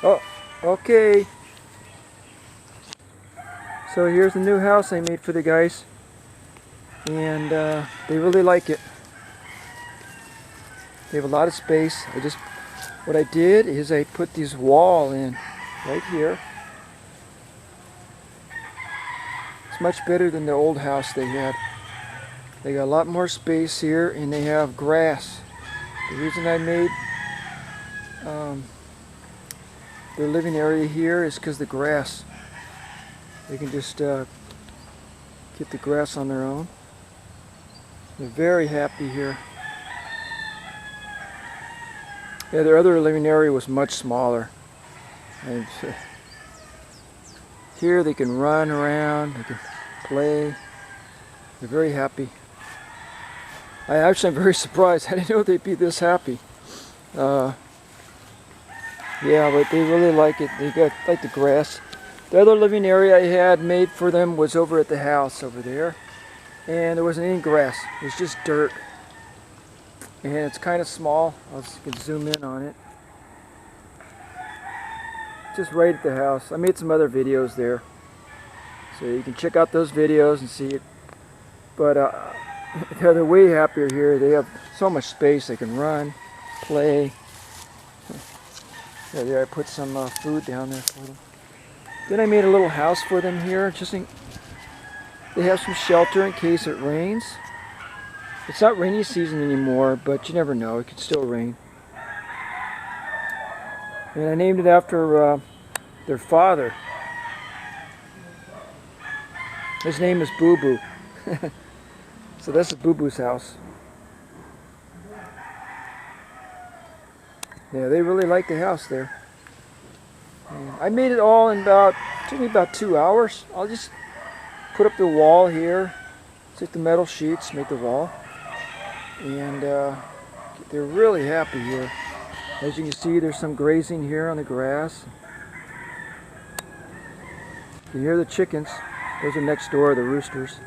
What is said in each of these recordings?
Oh, okay. So here's the new house I made for the guys. And they really like it. They have a lot of space. What I did is I put this wall in right here. It's much better than the old house they had. They got a lot more space here, and they have grass. The reason I made their living area here is because the grass. They can just get the grass on their own. They're very happy here. Yeah, their other living area was much smaller. And here they can run around, they can play. They're very happy. I'm very surprised. I didn't know they'd be this happy. Yeah, but they really like it. They like the grass. The other living area I had made for them was over at the house over there. And there wasn't any grass. It was just dirt. And it's kind of small. I'll just zoom in on it. Just right at the house. I made some other videos there. So you can check out those videos and see it. But they're way happier here. They have so much space. They can run, play. Yeah, there I put some food down there for them. Then I made a little house for them here. They have some shelter in case it rains. It's not rainy season anymore, but you never know. It could still rain. And I named it after their father. His name is Boo Boo. So this is Boo Boo's house. Yeah, they really like the house there. And I made it all in took me about 2 hours. I'll just put up the wall here, take the metal sheets, make the wall. And they're really happy here. As you can see, there's some grazing here on the grass. You can hear the chickens. Those are next door, the roosters.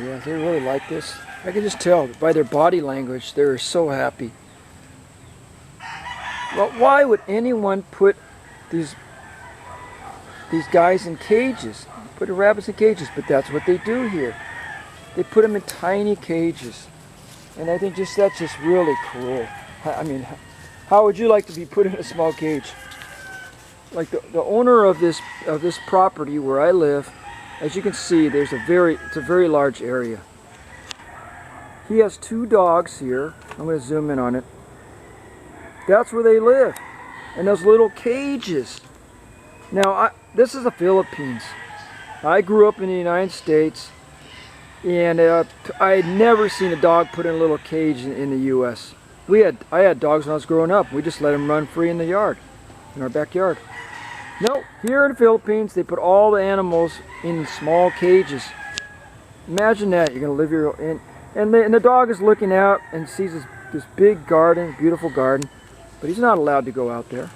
Yeah, they really like this. I can just tell by their body language, they're so happy. Well, why would anyone put these guys in cages? Put the rabbits in cages, but that's what they do here. They put them in tiny cages. And I think that's just really cruel. I mean, how would you like to be put in a small cage? Like the owner of this property where I live, as you can see, it's a very large area. He has 2 dogs here. I'm going to zoom in on it. That's where they live, in those little cages. Now, this is the Philippines. I grew up in the United States, and I had never seen a dog put in a little cage in the U.S. I had dogs when I was growing up. We just let them run free in the yard, in our backyard. No, here in the Philippines, they put all the animals in small cages. Imagine that. You're going to live here, and the dog is looking out and sees this big garden, beautiful garden, but he's not allowed to go out there.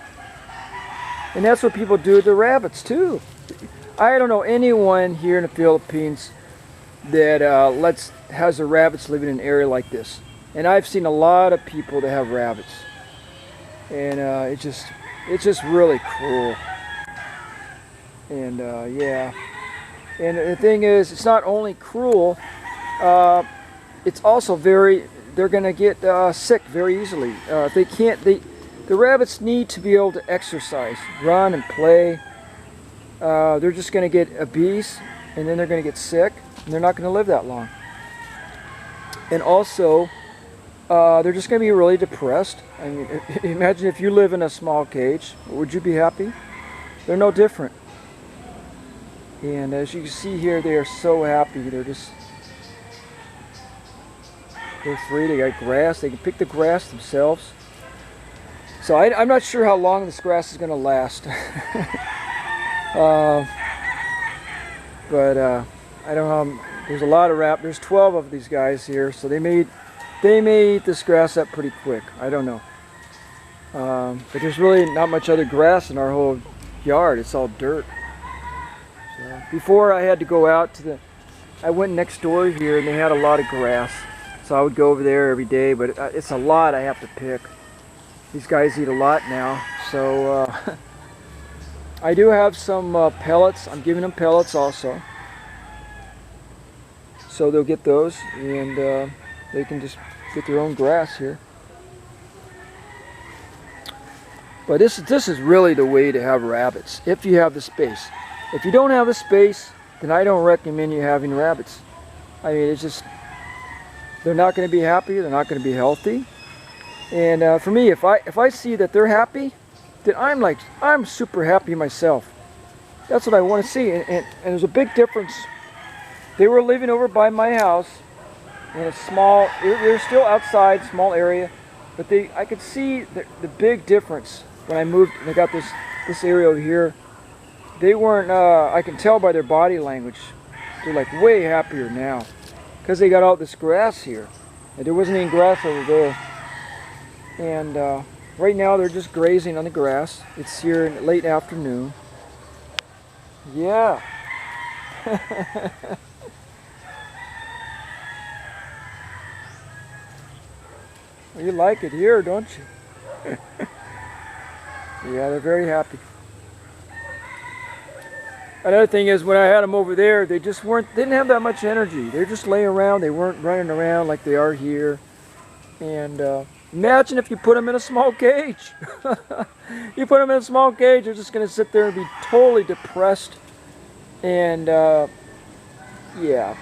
And that's what people do to rabbits too. I don't know anyone here in the Philippines that has the rabbits living in an area like this. And I've seen a lot of people that have rabbits, and it's just really cruel. And yeah, and the thing is, it's not only cruel, it's also they're gonna get sick very easily. The rabbits need to be able to exercise, run and play. They're just gonna get obese, and then they're gonna get sick, and they're not gonna live that long. And also, they're just gonna be really depressed. I mean, imagine if you live in a small cage, would you be happy? They're no different. And as you can see here, they are so happy. They're free. They got grass. They can pick the grass themselves. So I'm not sure how long this grass is going to last. But I don't know. There's a lot of there's 12 of these guys here, so they may eat this grass up pretty quick. I don't know. But there's really not much other grass in our whole yard. It's all dirt. So before I had to go out I went next door here, and they had a lot of grass. So I would go over there every day, but it's a lot I have to pick. These guys eat a lot now, so I do have some pellets. I'm giving them pellets also, so they'll get those, and they can just get their own grass here. But this is really the way to have rabbits, if you have the space. If you don't have the space, then I don't recommend you having rabbits. I mean, it's just, they're not going to be happy, they're not going to be healthy. And for me, if I see that they're happy, then I'm super happy myself. That's what I want to see. And there's a big difference. They were living over by my house in a small, they're still outside, small area, but I could see the big difference when I moved and I got this area over here. They weren't, I can tell by their body language, they're like way happier now because they got all this grass here. And there wasn't any grass over there. And right now they're just grazing on the grass. It's here in late afternoon. Yeah. Well, you like it here, don't you? Yeah, they're very happy. Another thing is, when I had them over there, they just didn't have that much energy. They were just laying around. They weren't running around like they are here. And imagine if you put them in a small cage. You put them in a small cage, they're just going to sit there and be totally depressed. And yeah,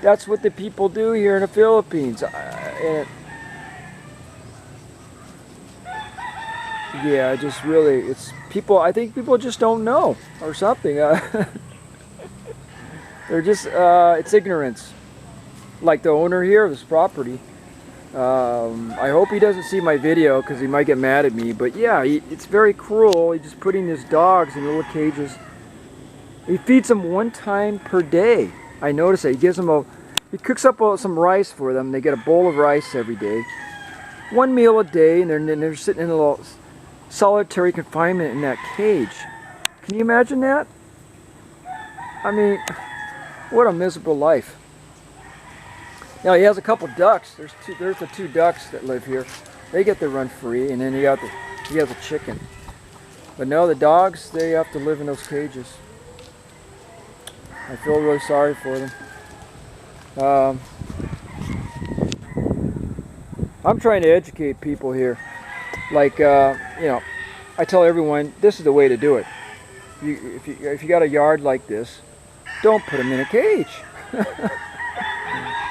that's what the people do here in the Philippines. Yeah, just really, it's people, I think people just don't know or something. They're just, it's ignorance. Like the owner here of this property. I hope he doesn't see my video because he might get mad at me. But yeah, it's very cruel. He's just putting his dogs in little cages. He feeds them one time per day. I notice that. He gives them he cooks up some rice for them. They get a bowl of rice every day. One meal a day, and they're sitting in a little solitary confinement in that cage. Can you imagine that? I mean, what a miserable life. Now he has a couple ducks. There's the two ducks that live here. They get to run free, and then he has a chicken. But no, the dogs, they have to live in those cages. I feel really sorry for them. I'm trying to educate people here. Like, you know, I tell everyone, this is the way to do it. If you got a yard like this, don't put them in a cage.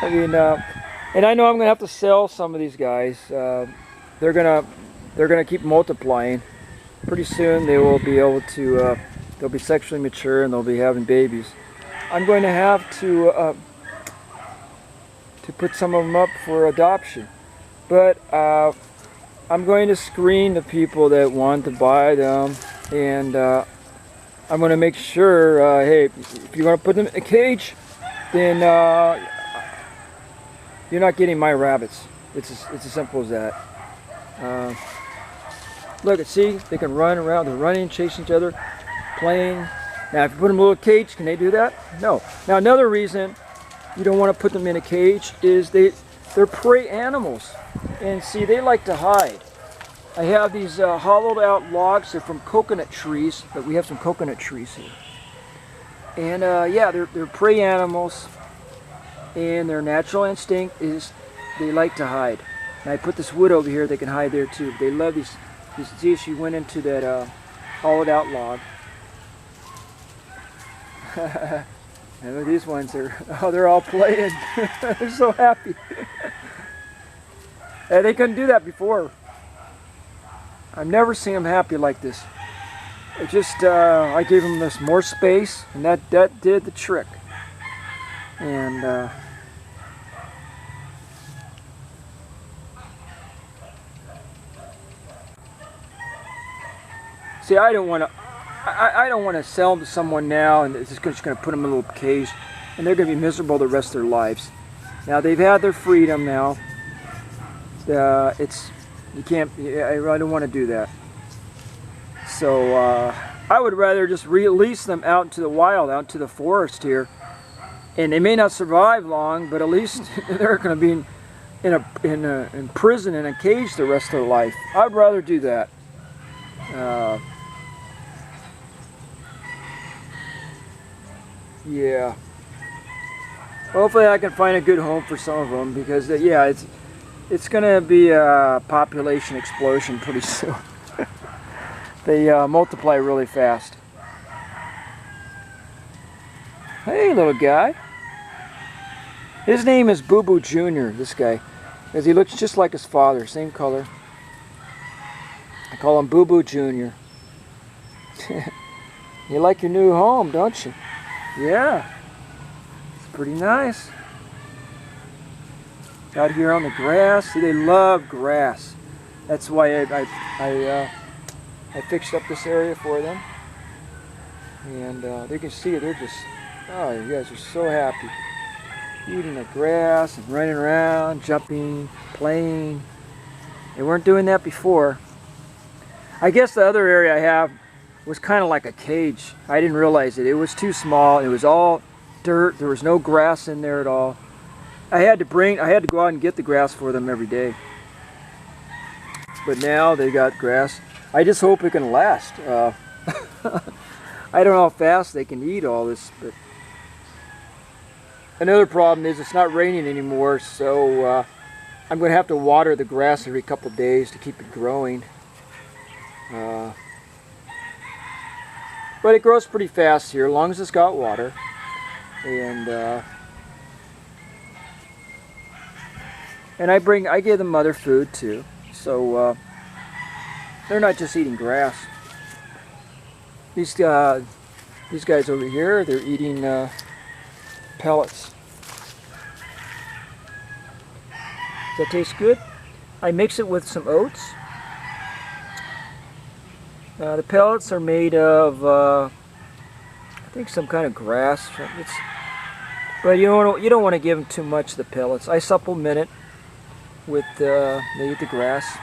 I mean, and I know I'm gonna have to sell some of these guys. They're gonna keep multiplying. Pretty soon they will be able to. They'll be sexually mature and they'll be having babies. I'm going to have to put some of them up for adoption, but I'm going to screen the people that want to buy them, and I'm going to make sure, hey, if you want to put them in a cage, then you're not getting my rabbits. It's as simple as that. Look, see, they can run around. They're running, chasing each other, playing. Now, if you put them in a little cage, can they do that? No. Now, another reason you don't want to put them in a cage is they're prey animals. And see, they like to hide. I have these hollowed out logs. They're from coconut trees, but we have some coconut trees here. And yeah, they're prey animals, and their natural instinct is they like to hide. And I put this wood over here, they can hide there too. They love these. See, she went into that hollowed out log. And these ones they're all playing. They're so happy. And they couldn't do that before. I've never seen them happy like this. It just, I gave them this more space, and that did the trick. And see, I don't want to sell them to someone now, and it's just going to put them in a little cage, and they're going to be miserable the rest of their lives. Now they've had their freedom now. You can't. I don't want to do that. So I would rather just release them out into the wild, out into the forest here, and they may not survive long, but at least they're going to be in prison in a cage the rest of their life. I'd rather do that. Yeah. Hopefully I can find a good home for some of them, because yeah, it's going to be a population explosion pretty soon. They multiply really fast. Hey, little guy. His name is Boo Boo Jr., this guy, because he looks just like his father, same color. I call him Boo Boo Jr. You like your new home, don't you? Yeah. It's pretty nice. Out here on the grass. See, they love grass. That's why I fixed up this area for them. And you can see they're just, oh, you guys are so happy. Eating the grass and running around, jumping, playing. They weren't doing that before. I guess the other area I have was kind of like a cage. I didn't realize it. It was too small. It was all dirt. There was no grass in there at all. I had to go out and get the grass for them every day. But now they got grass. I just hope it can last. I don't know how fast they can eat all this, but another problem is it's not raining anymore, so I'm going to have to water the grass every couple of days to keep it growing. But it grows pretty fast here, as long as it's got water. And I give them other food too, so they're not just eating grass. These guys over here, they're eating pellets. Does that taste good? I mix it with some oats. The pellets are made of, I think, some kind of grass. But you don't want to give them too much of the pellets. I supplement it with they eat the grass.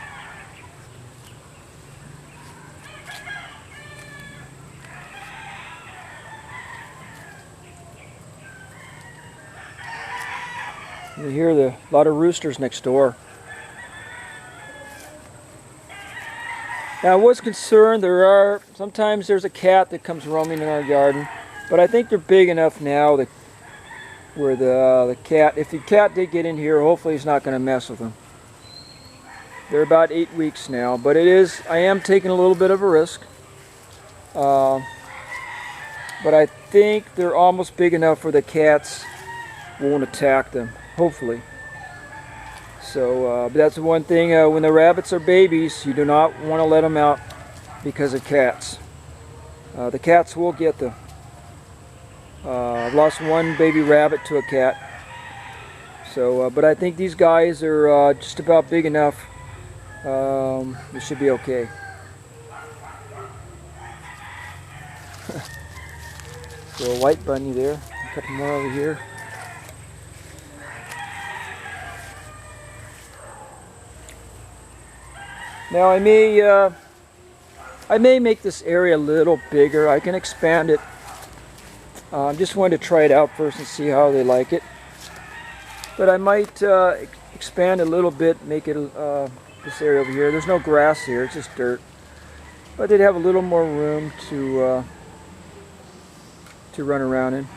You hear a lot of roosters next door. Now, I was concerned, sometimes there's a cat that comes roaming in our garden, but I think they're big enough now that where the cat, if the cat did get in here, hopefully he's not going to mess with them. They're about 8 weeks now, but I am taking a little bit of a risk. But I think they're almost big enough where the cats won't attack them, hopefully. So, but that's the one thing, when the rabbits are babies, you do not want to let them out because of cats. The cats will get them. I've lost one baby rabbit to a cat. So, but I think these guys are just about big enough. It should be okay. So a white bunny there, a couple more over here. Now I may make this area a little bigger. I can expand it. Just wanted to try it out first and see how they like it. But I might expand a little bit, make it this area over here. There's no grass here; it's just dirt. But they'd have a little more room to run around in.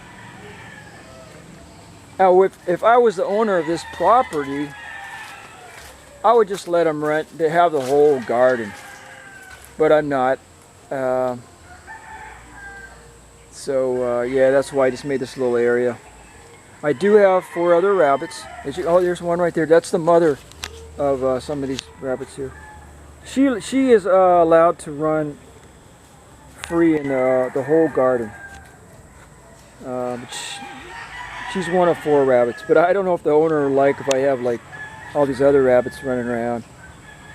Now, if I was the owner of this property, I would just let them they have the whole garden, but I'm not. So yeah, that's why I just made this little area. I do have 4 other rabbits. Oh, there's one right there. That's the mother of some of these rabbits here. She is allowed to run free in the whole garden. But she's one of 4 rabbits. But I don't know if the owner will like if I have like all these other rabbits running around.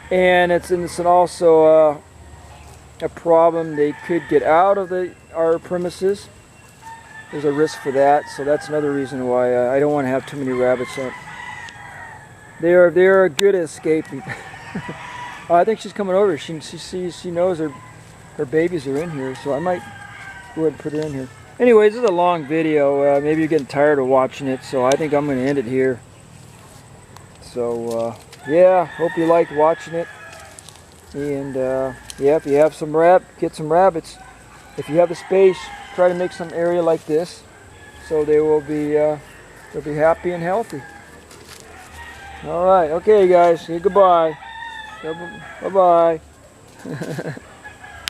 And it's also a problem. They could get out of our premises. There's a risk for that, so that's another reason why I don't want to have too many rabbits up. They're good at escaping. I think she's coming over. She knows her babies are in here, so I might go ahead and put her in here. Anyways, this is a long video. Maybe you're getting tired of watching it, so I think I'm going to end it here. So yeah, hope you liked watching it. And yeah, if you have some get some rabbits. If you have the space, try to make some area like this, so they will be they'll be happy and healthy. All right, okay, guys, say goodbye. Bye bye.